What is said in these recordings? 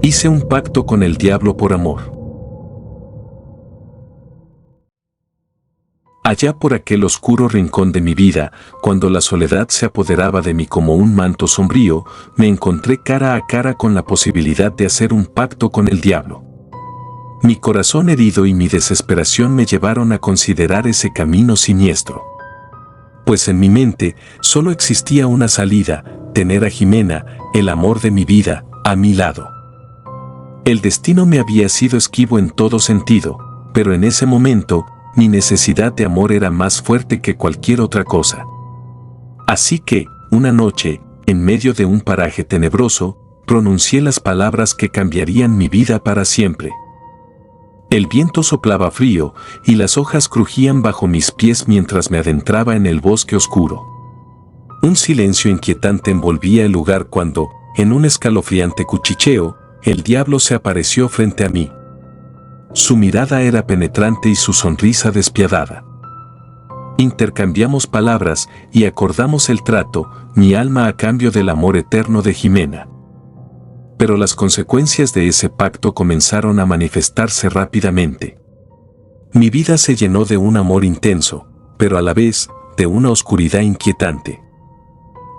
Hice un pacto con el diablo por amor. Allá por aquel oscuro rincón de mi vida, cuando la soledad se apoderaba de mí como un manto sombrío, me encontré cara a cara con la posibilidad de hacer un pacto con el diablo. Mi corazón herido y mi desesperación me llevaron a considerar ese camino siniestro. Pues en mi mente solo existía una salida: tener a Jimena, el amor de mi vida, a mi lado. El destino me había sido esquivo en todo sentido, pero en ese momento, mi necesidad de amor era más fuerte que cualquier otra cosa. Así que, una noche, en medio de un paraje tenebroso, pronuncié las palabras que cambiarían mi vida para siempre. El viento soplaba frío y las hojas crujían bajo mis pies mientras me adentraba en el bosque oscuro. Un silencio inquietante envolvía el lugar cuando, en un escalofriante cuchicheo, el diablo se apareció frente a mí. Su mirada era penetrante y su sonrisa despiadada. Intercambiamos palabras y acordamos el trato, mi alma a cambio del amor eterno de Jimena. Pero las consecuencias de ese pacto comenzaron a manifestarse rápidamente. Mi vida se llenó de un amor intenso, pero a la vez, de una oscuridad inquietante.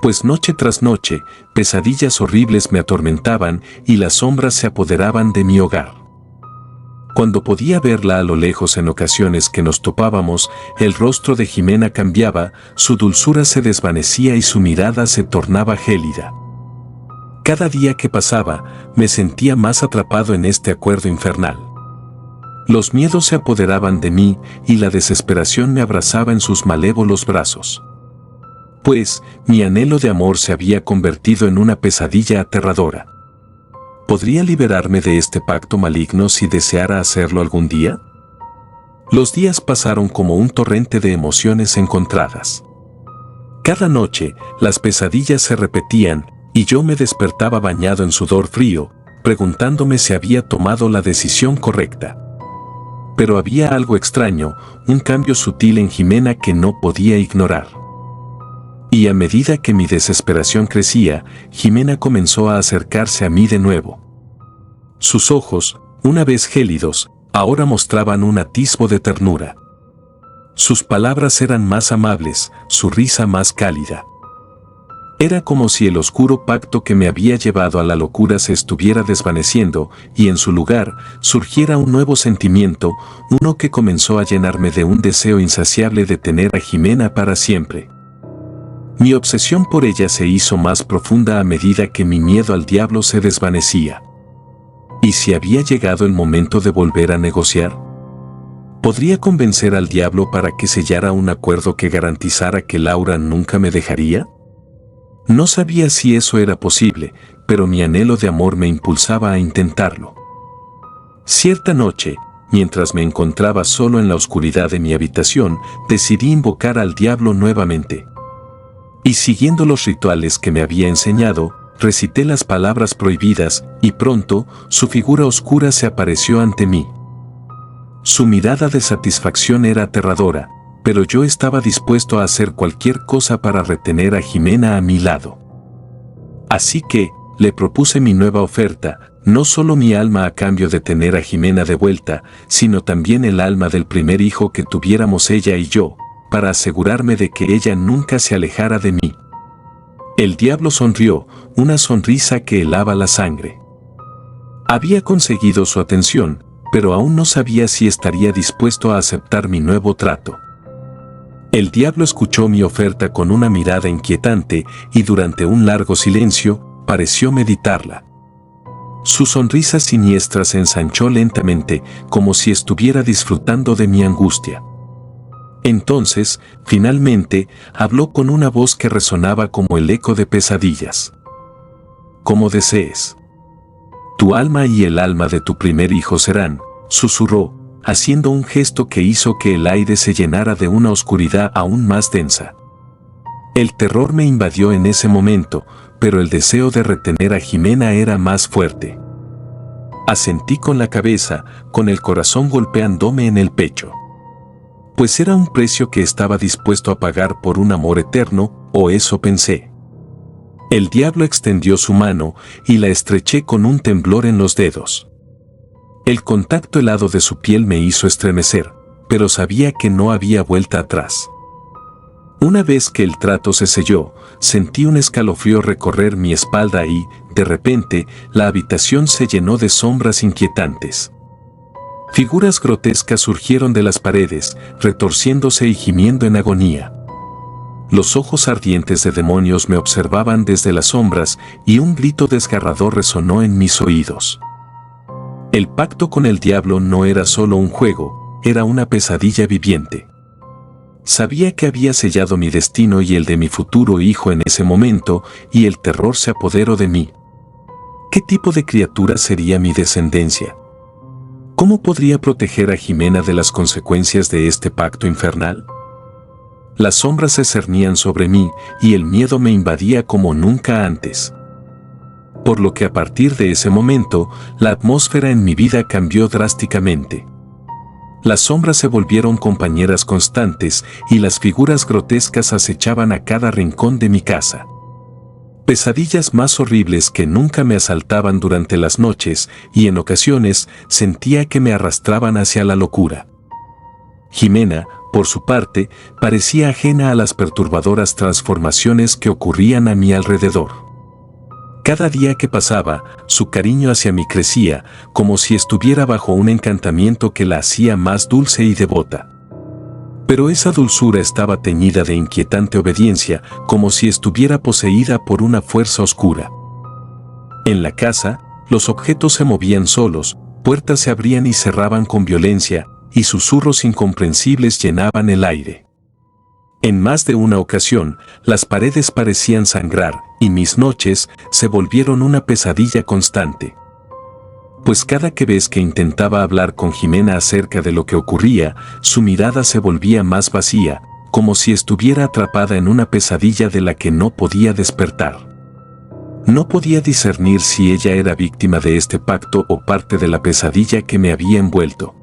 Pues noche tras noche, pesadillas horribles me atormentaban y las sombras se apoderaban de mi hogar. Cuando podía verla a lo lejos en ocasiones que nos topábamos, el rostro de Jimena cambiaba, su dulzura se desvanecía y su mirada se tornaba gélida. Cada día que pasaba, me sentía más atrapado en este acuerdo infernal. Los miedos se apoderaban de mí y la desesperación me abrazaba en sus malévolos brazos. Pues, mi anhelo de amor se había convertido en una pesadilla aterradora. ¿Podría liberarme de este pacto maligno si deseara hacerlo algún día? Los días pasaron como un torrente de emociones encontradas. Cada noche, las pesadillas se repetían, y yo me despertaba bañado en sudor frío, preguntándome si había tomado la decisión correcta. Pero había algo extraño, un cambio sutil en Jimena que no podía ignorar. Y a medida que mi desesperación crecía, Jimena comenzó a acercarse a mí de nuevo. Sus ojos, una vez gélidos, ahora mostraban un atisbo de ternura. Sus palabras eran más amables, su risa más cálida. Era como si el oscuro pacto que me había llevado a la locura se estuviera desvaneciendo y en su lugar surgiera un nuevo sentimiento, uno que comenzó a llenarme de un deseo insaciable de tener a Jimena para siempre. Mi obsesión por ella se hizo más profunda a medida que mi miedo al diablo se desvanecía. ¿Y si había llegado el momento de volver a negociar? ¿Podría convencer al diablo para que sellara un acuerdo que garantizara que Laura nunca me dejaría? No sabía si eso era posible, pero mi anhelo de amor me impulsaba a intentarlo. Cierta noche, mientras me encontraba solo en la oscuridad de mi habitación, decidí invocar al diablo nuevamente. Y siguiendo los rituales que me había enseñado, recité las palabras prohibidas, y pronto, su figura oscura se apareció ante mí. Su mirada de satisfacción era aterradora, pero yo estaba dispuesto a hacer cualquier cosa para retener a Jimena a mi lado. Así que, le propuse mi nueva oferta, no solo mi alma a cambio de tener a Jimena de vuelta, sino también el alma del primer hijo que tuviéramos ella y yo, para asegurarme de que ella nunca se alejara de mí. El diablo sonrió, una sonrisa que helaba la sangre. Había conseguido su atención, pero aún no sabía si estaría dispuesto a aceptar mi nuevo trato. El diablo escuchó mi oferta con una mirada inquietante y durante un largo silencio, pareció meditarla. Su sonrisa siniestra se ensanchó lentamente, como si estuviera disfrutando de mi angustia. Entonces, finalmente, habló con una voz que resonaba como el eco de pesadillas. «Como desees. Tu alma y el alma de tu primer hijo serán», susurró, haciendo un gesto que hizo que el aire se llenara de una oscuridad aún más densa. El terror me invadió en ese momento, pero el deseo de retener a Jimena era más fuerte. Asentí con la cabeza, con el corazón golpeándome en el pecho. Pues era un precio que estaba dispuesto a pagar por un amor eterno, o eso pensé. El diablo extendió su mano y la estreché con un temblor en los dedos. El contacto helado de su piel me hizo estremecer, pero sabía que no había vuelta atrás. Una vez que el trato se selló, sentí un escalofrío recorrer mi espalda y, de repente, la habitación se llenó de sombras inquietantes. Figuras grotescas surgieron de las paredes, retorciéndose y gimiendo en agonía. Los ojos ardientes de demonios me observaban desde las sombras y un grito desgarrador resonó en mis oídos. El pacto con el diablo no era solo un juego, era una pesadilla viviente. Sabía que había sellado mi destino y el de mi futuro hijo en ese momento, y el terror se apoderó de mí. ¿Qué tipo de criatura sería mi descendencia? ¿Cómo podría proteger a Jimena de las consecuencias de este pacto infernal? Las sombras se cernían sobre mí y el miedo me invadía como nunca antes. Por lo que a partir de ese momento, la atmósfera en mi vida cambió drásticamente. Las sombras se volvieron compañeras constantes y las figuras grotescas acechaban a cada rincón de mi casa. Pesadillas más horribles que nunca me asaltaban durante las noches y en ocasiones sentía que me arrastraban hacia la locura. Jimena, por su parte, parecía ajena a las perturbadoras transformaciones que ocurrían a mi alrededor. Cada día que pasaba, su cariño hacia mí crecía, como si estuviera bajo un encantamiento que la hacía más dulce y devota. Pero esa dulzura estaba teñida de inquietante obediencia, como si estuviera poseída por una fuerza oscura. En la casa, los objetos se movían solos, puertas se abrían y cerraban con violencia, y susurros incomprensibles llenaban el aire. En más de una ocasión, las paredes parecían sangrar, y mis noches se volvieron una pesadilla constante. Pues cada vez que intentaba hablar con Jimena acerca de lo que ocurría, su mirada se volvía más vacía, como si estuviera atrapada en una pesadilla de la que no podía despertar. No podía discernir si ella era víctima de este pacto o parte de la pesadilla que me había envuelto.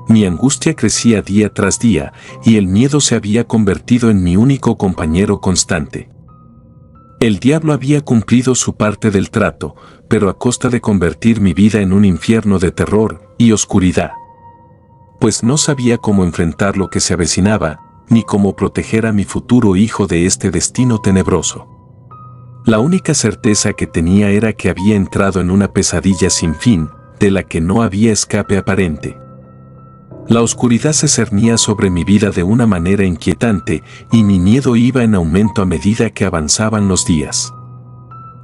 Mi angustia crecía día tras día, y el miedo se había convertido en mi único compañero constante. El diablo había cumplido su parte del trato, pero a costa de convertir mi vida en un infierno de terror y oscuridad. Pues no sabía cómo enfrentar lo que se avecinaba, ni cómo proteger a mi futuro hijo de este destino tenebroso. La única certeza que tenía era que había entrado en una pesadilla sin fin, de la que no había escape aparente. La oscuridad se cernía sobre mi vida de una manera inquietante y mi miedo iba en aumento a medida que avanzaban los días.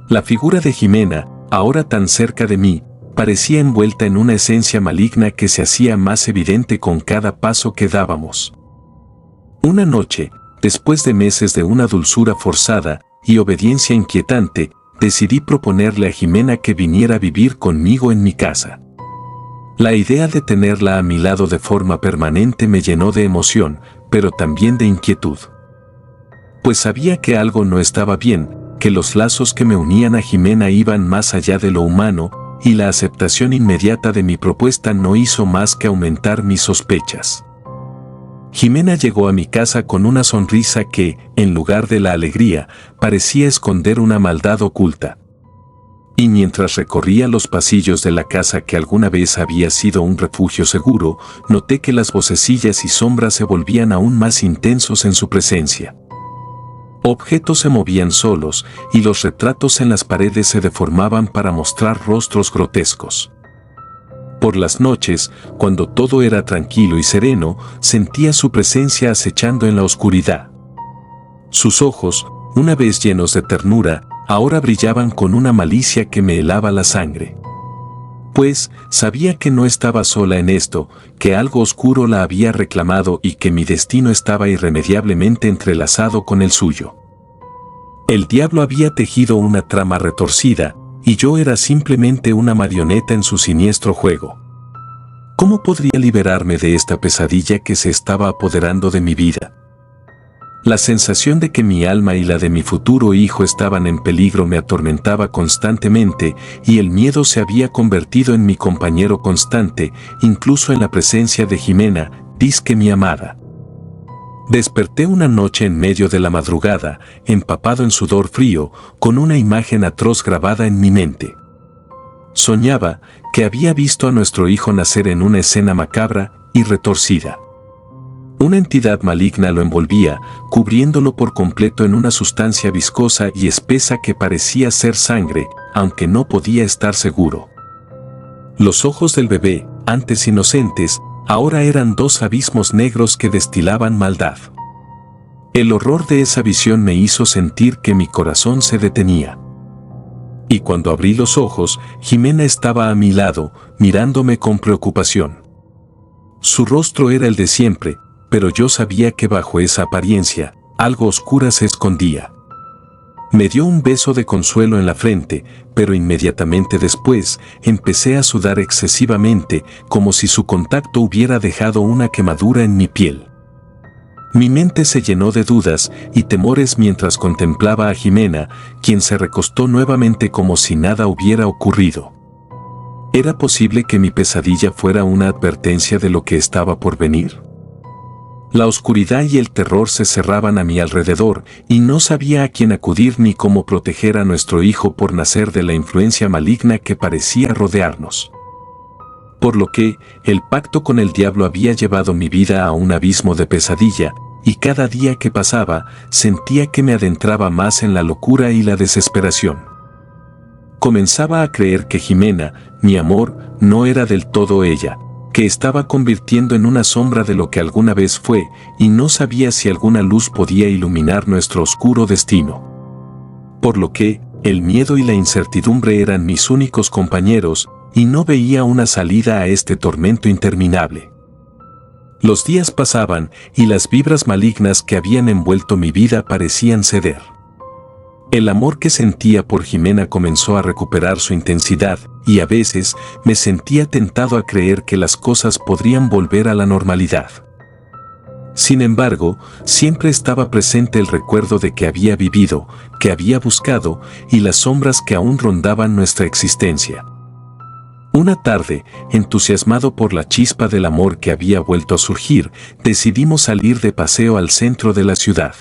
La figura de Jimena, ahora tan cerca de mí, parecía envuelta en una esencia maligna que se hacía más evidente con cada paso que dábamos. Una noche, después de meses de una dulzura forzada y obediencia inquietante, decidí proponerle a Jimena que viniera a vivir conmigo en mi casa. La idea de tenerla a mi lado de forma permanente me llenó de emoción, pero también de inquietud. Pues sabía que algo no estaba bien, que los lazos que me unían a Jimena iban más allá de lo humano, y la aceptación inmediata de mi propuesta no hizo más que aumentar mis sospechas. Jimena llegó a mi casa con una sonrisa que, en lugar de la alegría, parecía esconder una maldad oculta. Y mientras recorría los pasillos de la casa que alguna vez había sido un refugio seguro, noté que las vocecillas y sombras se volvían aún más intensos en su presencia. Objetos se movían solos, y los retratos en las paredes se deformaban para mostrar rostros grotescos. Por las noches, cuando todo era tranquilo y sereno, sentía su presencia acechando en la oscuridad. Sus ojos, una vez llenos de ternura, ahora brillaban con una malicia que me helaba la sangre. Pues, sabía que no estaba sola en esto, que algo oscuro la había reclamado y que mi destino estaba irremediablemente entrelazado con el suyo. El diablo había tejido una trama retorcida, y yo era simplemente una marioneta en su siniestro juego. ¿Cómo podría liberarme de esta pesadilla que se estaba apoderando de mi vida? La sensación de que mi alma y la de mi futuro hijo estaban en peligro me atormentaba constantemente y el miedo se había convertido en mi compañero constante, incluso en la presencia de Jimena, dizque mi amada. Desperté una noche en medio de la madrugada, empapado en sudor frío, con una imagen atroz grabada en mi mente. Soñaba que había visto a nuestro hijo nacer en una escena macabra y retorcida. Una entidad maligna lo envolvía, cubriéndolo por completo en una sustancia viscosa y espesa que parecía ser sangre, aunque no podía estar seguro. Los ojos del bebé, antes inocentes, ahora eran dos abismos negros que destilaban maldad. El horror de esa visión me hizo sentir que mi corazón se detenía. Y cuando abrí los ojos, Jimena estaba a mi lado, mirándome con preocupación. Su rostro era el de siempre, pero yo sabía que bajo esa apariencia, algo oscuro se escondía. Me dio un beso de consuelo en la frente, pero inmediatamente después empecé a sudar excesivamente, como si su contacto hubiera dejado una quemadura en mi piel. Mi mente se llenó de dudas y temores mientras contemplaba a Jimena, quien se recostó nuevamente como si nada hubiera ocurrido. ¿Era posible que mi pesadilla fuera una advertencia de lo que estaba por venir? La oscuridad y el terror se cerraban a mi alrededor y no sabía a quién acudir ni cómo proteger a nuestro hijo por nacer de la influencia maligna que parecía rodearnos. Por lo que, el pacto con el diablo había llevado mi vida a un abismo de pesadilla, y cada día que pasaba, sentía que me adentraba más en la locura y la desesperación. Comenzaba a creer que Jimena, mi amor, no era del todo ella, que estaba convirtiendo en una sombra de lo que alguna vez fue, y no sabía si alguna luz podía iluminar nuestro oscuro destino. Por lo que, el miedo y la incertidumbre eran mis únicos compañeros, y no veía una salida a este tormento interminable. Los días pasaban, y las vibras malignas que habían envuelto mi vida parecían ceder. El amor que sentía por Jimena comenzó a recuperar su intensidad, y a veces me sentía tentado a creer que las cosas podrían volver a la normalidad. Sin embargo, siempre estaba presente el recuerdo de que había vivido, que había buscado, y las sombras que aún rondaban nuestra existencia. Una tarde, entusiasmado por la chispa del amor que había vuelto a surgir, decidimos salir de paseo al centro de la ciudad.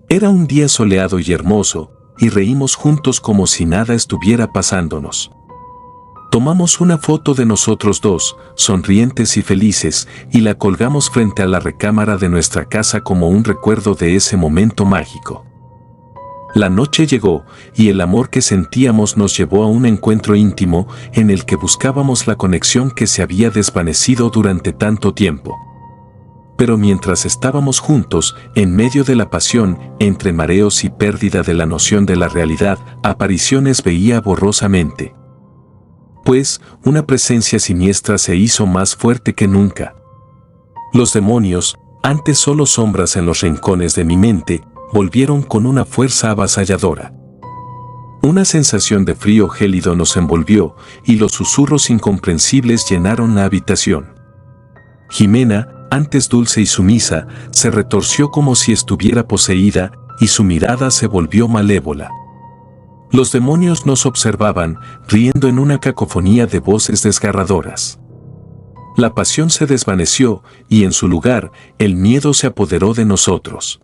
Era un día soleado y hermoso, y reímos juntos como si nada estuviera pasándonos. Tomamos una foto de nosotros dos, sonrientes y felices, y la colgamos frente a la recámara de nuestra casa como un recuerdo de ese momento mágico. La noche llegó, y el amor que sentíamos nos llevó a un encuentro íntimo en el que buscábamos la conexión que se había desvanecido durante tanto tiempo. Pero mientras estábamos juntos, en medio de la pasión, entre mareos y pérdida de la noción de la realidad, apariciones veía borrosamente. Pues, una presencia siniestra se hizo más fuerte que nunca. Los demonios, antes solo sombras en los rincones de mi mente, volvieron con una fuerza avasalladora. Una sensación de frío gélido nos envolvió, y los susurros incomprensibles llenaron la habitación. Jimena, antes dulce y sumisa, se retorció como si estuviera poseída, y su mirada se volvió malévola. Los demonios nos observaban, riendo en una cacofonía de voces desgarradoras. La pasión se desvaneció, y en su lugar, el miedo se apoderó de nosotros.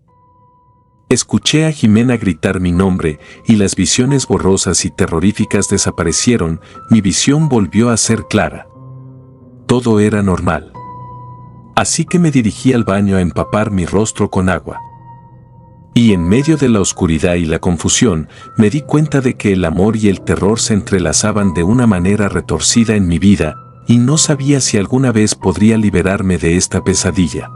Escuché a Jimena gritar mi nombre, y las visiones borrosas y terroríficas desaparecieron, mi visión volvió a ser clara. Todo era normal. Así que me dirigí al baño a empapar mi rostro con agua. Y en medio de la oscuridad y la confusión, me di cuenta de que el amor y el terror se entrelazaban de una manera retorcida en mi vida, y no sabía si alguna vez podría liberarme de esta pesadilla.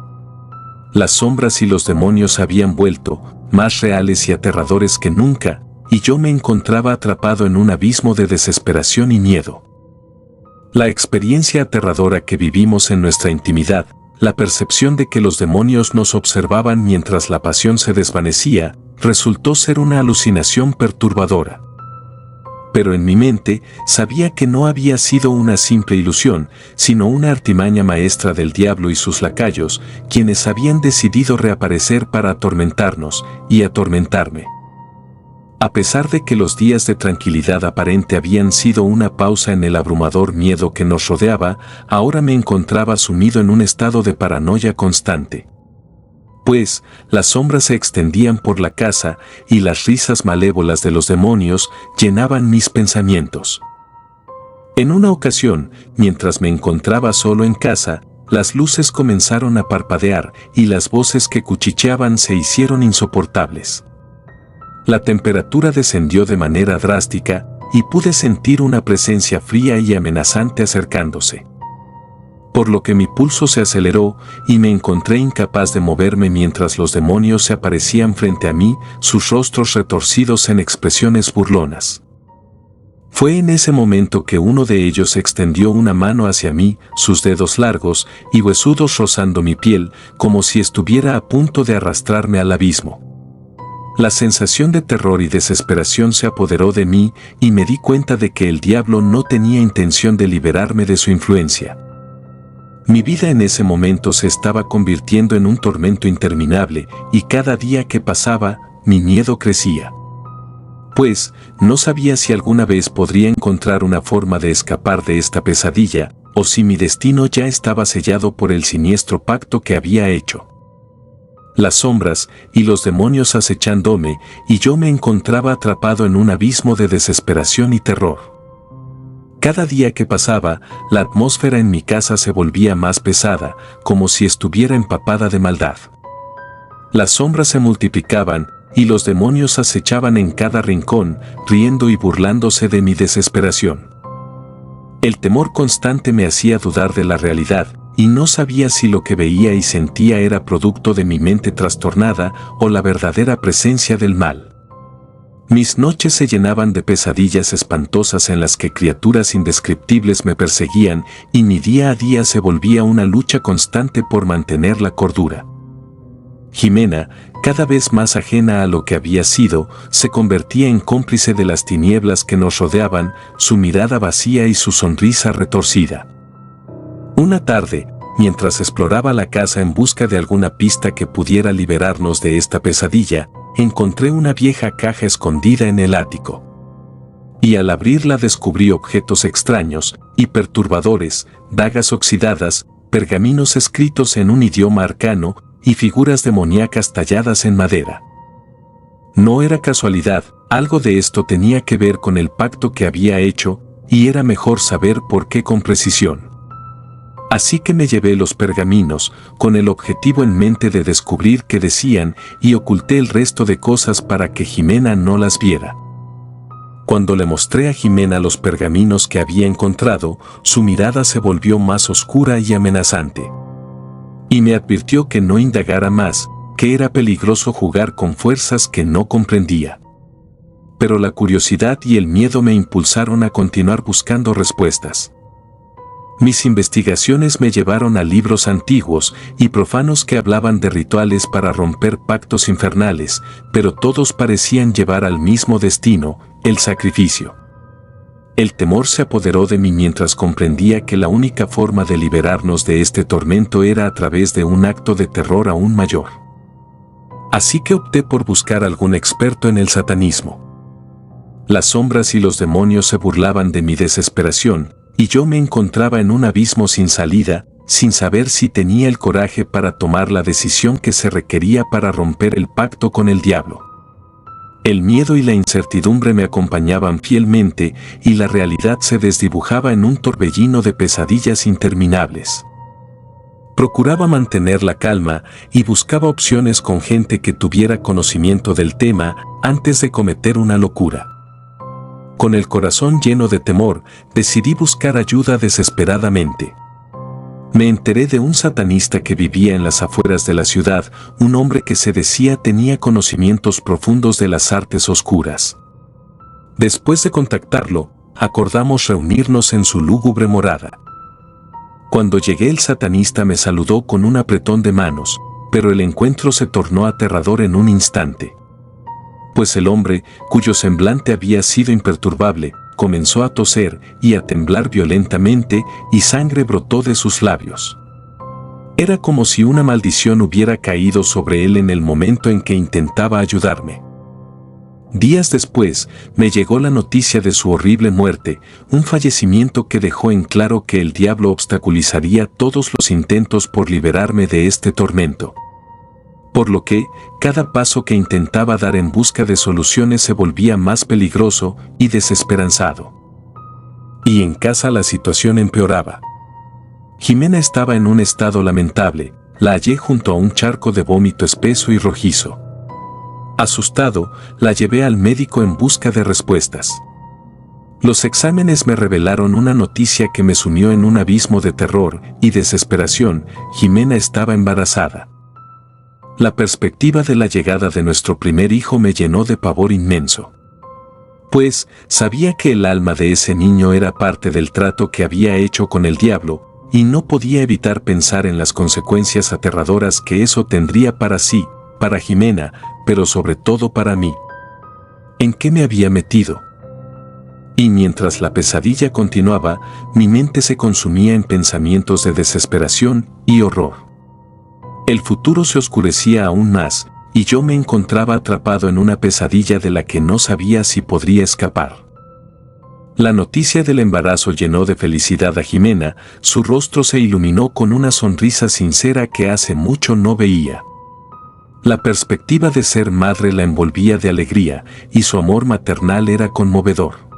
Las sombras y los demonios habían vuelto, más reales y aterradores que nunca, y yo me encontraba atrapado en un abismo de desesperación y miedo. La experiencia aterradora que vivimos en nuestra intimidad, la percepción de que los demonios nos observaban mientras la pasión se desvanecía, resultó ser una alucinación perturbadora. Pero en mi mente sabía que no había sido una simple ilusión, sino una artimaña maestra del diablo y sus lacayos, quienes habían decidido reaparecer para atormentarnos y atormentarme. A pesar de que los días de tranquilidad aparente habían sido una pausa en el abrumador miedo que nos rodeaba, ahora me encontraba sumido en un estado de paranoia constante. pues las sombras se extendían por la casa y las risas malévolas de los demonios llenaban mis pensamientos. En una ocasión, mientras me encontraba solo en casa, las luces comenzaron a parpadear y las voces que cuchicheaban se hicieron insoportables. La temperatura descendió de manera drástica y pude sentir una presencia fría y amenazante acercándose. Por lo que mi pulso se aceleró y me encontré incapaz de moverme mientras los demonios se aparecían frente a mí, sus rostros retorcidos en expresiones burlonas. Fue en ese momento que uno de ellos extendió una mano hacia mí, sus dedos largos y huesudos rozando mi piel, como si estuviera a punto de arrastrarme al abismo. La sensación de terror y desesperación se apoderó de mí y me di cuenta de que el diablo no tenía intención de liberarme de su influencia. Mi vida en ese momento se estaba convirtiendo en un tormento interminable y cada día que pasaba, mi miedo crecía. Pues, no sabía si alguna vez podría encontrar una forma de escapar de esta pesadilla, o si mi destino ya estaba sellado por el siniestro pacto que había hecho. Las sombras y los demonios acechándome, y yo me encontraba atrapado en un abismo de desesperación y terror. Cada día que pasaba, la atmósfera en mi casa se volvía más pesada, como si estuviera empapada de maldad. Las sombras se multiplicaban, y los demonios acechaban en cada rincón, riendo y burlándose de mi desesperación. El temor constante me hacía dudar de la realidad, y no sabía si lo que veía y sentía era producto de mi mente trastornada o la verdadera presencia del mal. Mis noches se llenaban de pesadillas espantosas en las que criaturas indescriptibles me perseguían y mi día a día se volvía una lucha constante por mantener la cordura. Jimena, cada vez más ajena a lo que había sido, se convertía en cómplice de las tinieblas que nos rodeaban, su mirada vacía y su sonrisa retorcida. Una tarde, mientras exploraba la casa en busca de alguna pista que pudiera liberarnos de esta pesadilla, encontré una vieja caja escondida en el ático. Y al abrirla descubrí objetos extraños y perturbadores, dagas oxidadas, pergaminos escritos en un idioma arcano y figuras demoníacas talladas en madera. No era casualidad, algo de esto tenía que ver con el pacto que había hecho, y era mejor saber por qué con precisión. Así que me llevé los pergaminos, con el objetivo en mente de descubrir qué decían, y oculté el resto de cosas para que Jimena no las viera. Cuando le mostré a Jimena los pergaminos que había encontrado, su mirada se volvió más oscura y amenazante. Y me advirtió que no indagara más, que era peligroso jugar con fuerzas que no comprendía. Pero la curiosidad y el miedo me impulsaron a continuar buscando respuestas. Mis investigaciones me llevaron a libros antiguos y profanos que hablaban de rituales para romper pactos infernales, pero todos parecían llevar al mismo destino, el sacrificio. El temor se apoderó de mí mientras comprendía que la única forma de liberarnos de este tormento era a través de un acto de terror aún mayor. Así que opté por buscar algún experto en el satanismo. Las sombras y los demonios se burlaban de mi desesperación, y yo me encontraba en un abismo sin salida, sin saber si tenía el coraje para tomar la decisión que se requería para romper el pacto con el diablo. El miedo y la incertidumbre me acompañaban fielmente y la realidad se desdibujaba en un torbellino de pesadillas interminables. Procuraba mantener la calma y buscaba opciones con gente que tuviera conocimiento del tema antes de cometer una locura. Con el corazón lleno de temor, decidí buscar ayuda desesperadamente. Me enteré de un satanista que vivía en las afueras de la ciudad, un hombre que se decía tenía conocimientos profundos de las artes oscuras. Después de contactarlo, acordamos reunirnos en su lúgubre morada. Cuando llegué, el satanista me saludó con un apretón de manos, pero el encuentro se tornó aterrador en un instante. Pues el hombre, cuyo semblante había sido imperturbable, comenzó a toser y a temblar violentamente, y sangre brotó de sus labios. Era como si una maldición hubiera caído sobre él en el momento en que intentaba ayudarme. Días después, me llegó la noticia de su horrible muerte, un fallecimiento que dejó en claro que el diablo obstaculizaría todos los intentos por liberarme de este tormento. Por lo que, cada paso que intentaba dar en busca de soluciones se volvía más peligroso y desesperanzado. Y en casa la situación empeoraba. Jimena estaba en un estado lamentable. La hallé junto a un charco de vómito espeso y rojizo. Asustado, la llevé al médico en busca de respuestas. Los exámenes me revelaron una noticia que me sumió en un abismo de terror y desesperación. Jimena estaba embarazada. La perspectiva de la llegada de nuestro primer hijo me llenó de pavor inmenso. Pues, sabía que el alma de ese niño era parte del trato que había hecho con el diablo, y no podía evitar pensar en las consecuencias aterradoras que eso tendría para sí, para Jimena, pero sobre todo para mí. ¿En qué me había metido? Y mientras la pesadilla continuaba, mi mente se consumía en pensamientos de desesperación y horror. El futuro se oscurecía aún más, y yo me encontraba atrapado en una pesadilla de la que no sabía si podría escapar. La noticia del embarazo llenó de felicidad a Jimena, su rostro se iluminó con una sonrisa sincera que hace mucho no veía. La perspectiva de ser madre la envolvía de alegría, y su amor maternal era conmovedor.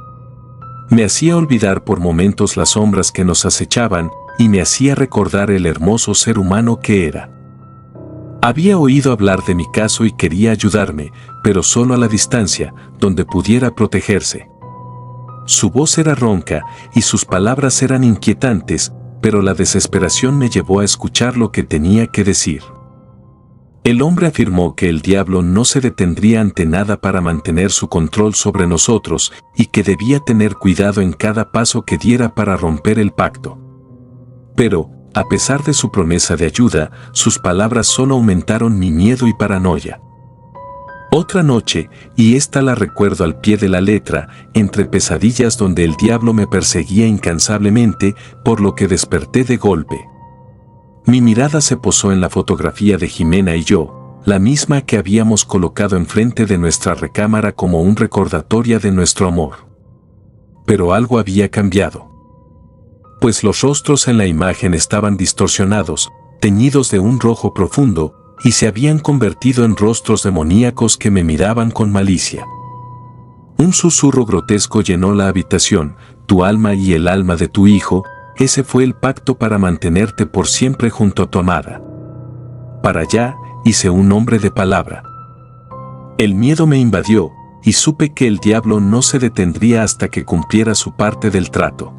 Me hacía olvidar por momentos las sombras que nos acechaban, y me hacía recordar el hermoso ser humano que era. Había oído hablar de mi caso y quería ayudarme, pero solo a la distancia, donde pudiera protegerse. Su voz era ronca y sus palabras eran inquietantes, pero la desesperación me llevó a escuchar lo que tenía que decir. El hombre afirmó que el diablo no se detendría ante nada para mantener su control sobre nosotros y que debía tener cuidado en cada paso que diera para romper el pacto. Pero, a pesar de su promesa de ayuda, sus palabras solo aumentaron mi miedo y paranoia. Otra noche, y esta la recuerdo al pie de la letra, entre pesadillas donde el diablo me perseguía incansablemente, por lo que desperté de golpe. Mi mirada se posó en la fotografía de Jimena y yo, la misma que habíamos colocado enfrente de nuestra recámara como un recordatorio de nuestro amor. Pero algo había cambiado. Pues los rostros en la imagen estaban distorsionados, teñidos de un rojo profundo, y se habían convertido en rostros demoníacos que me miraban con malicia. Un susurro grotesco llenó la habitación: tu alma y el alma de tu hijo, ese fue el pacto para mantenerte por siempre junto a tu amada. Para allá, hice un hombre de palabra. El miedo me invadió, y supe que el diablo no se detendría hasta que cumpliera su parte del trato.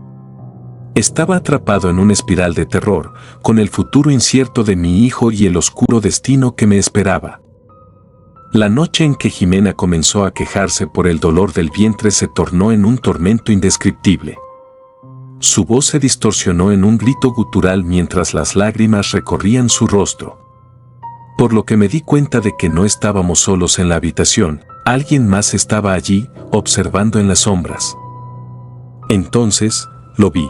Estaba atrapado en una espiral de terror, con el futuro incierto de mi hijo y el oscuro destino que me esperaba. La noche en que Jimena comenzó a quejarse por el dolor del vientre se tornó en un tormento indescriptible. Su voz se distorsionó en un grito gutural mientras las lágrimas recorrían su rostro. Por lo que me di cuenta de que no estábamos solos en la habitación, alguien más estaba allí, observando en las sombras. Entonces, lo vi.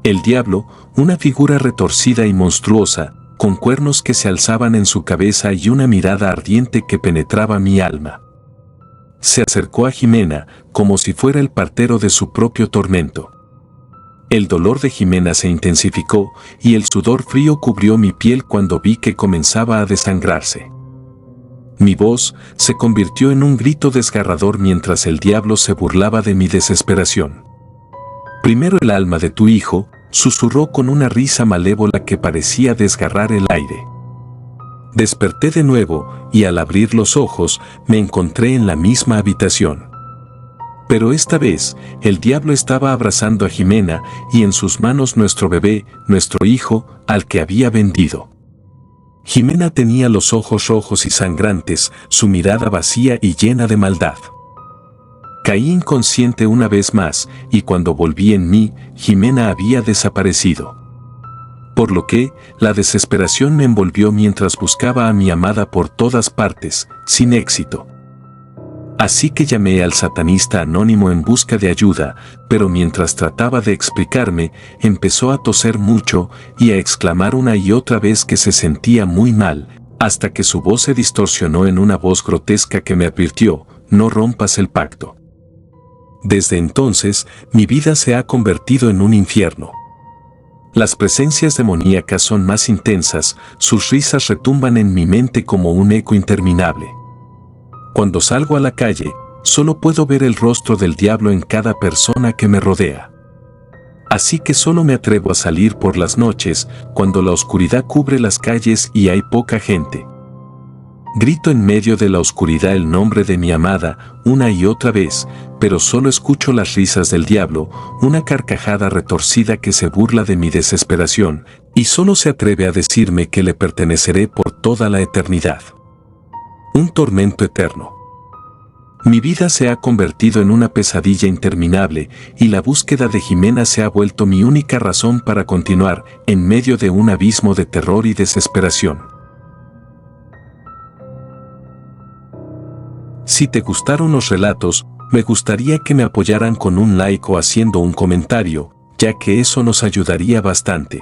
El diablo, una figura retorcida y monstruosa, con cuernos que se alzaban en su cabeza y una mirada ardiente que penetraba mi alma. Se acercó a Jimena, como si fuera el partero de su propio tormento. El dolor de Jimena se intensificó, y el sudor frío cubrió mi piel cuando vi que comenzaba a desangrarse. Mi voz se convirtió en un grito desgarrador mientras el diablo se burlaba de mi desesperación. Primero el alma de tu hijo, susurró con una risa malévola que parecía desgarrar el aire. Desperté de nuevo, y al abrir los ojos, me encontré en la misma habitación. Pero esta vez, el diablo estaba abrazando a Jimena, y en sus manos nuestro bebé, nuestro hijo, al que había vendido. Jimena tenía los ojos rojos y sangrantes, su mirada vacía y llena de maldad. Caí inconsciente una vez más, y cuando volví en mí, Jimena había desaparecido. Por lo que, la desesperación me envolvió mientras buscaba a mi amada por todas partes, sin éxito. Así que llamé al satanista anónimo en busca de ayuda, pero mientras trataba de explicarme, empezó a toser mucho y a exclamar una y otra vez que se sentía muy mal, hasta que su voz se distorsionó en una voz grotesca que me advirtió: no rompas el pacto. Desde entonces, mi vida se ha convertido en un infierno. Las presencias demoníacas son más intensas, sus risas retumban en mi mente como un eco interminable. Cuando salgo a la calle, solo puedo ver el rostro del diablo en cada persona que me rodea. Así que solo me atrevo a salir por las noches, cuando la oscuridad cubre las calles y hay poca gente. Grito en medio de la oscuridad el nombre de mi amada, una y otra vez, pero solo escucho las risas del diablo, una carcajada retorcida que se burla de mi desesperación, y solo se atreve a decirme que le perteneceré por toda la eternidad. Un tormento eterno. Mi vida se ha convertido en una pesadilla interminable, y la búsqueda de Jimena se ha vuelto mi única razón para continuar, en medio de un abismo de terror y desesperación. Si te gustaron los relatos, me gustaría que me apoyaran con un like o haciendo un comentario, ya que eso nos ayudaría bastante.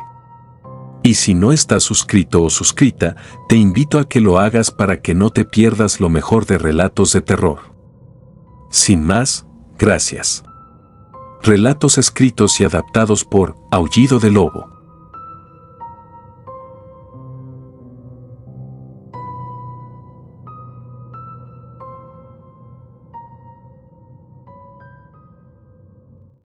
Y si no estás suscrito o suscrita, te invito a que lo hagas para que no te pierdas lo mejor de relatos de terror. Sin más, gracias. Relatos escritos y adaptados por Aullido de Lobo.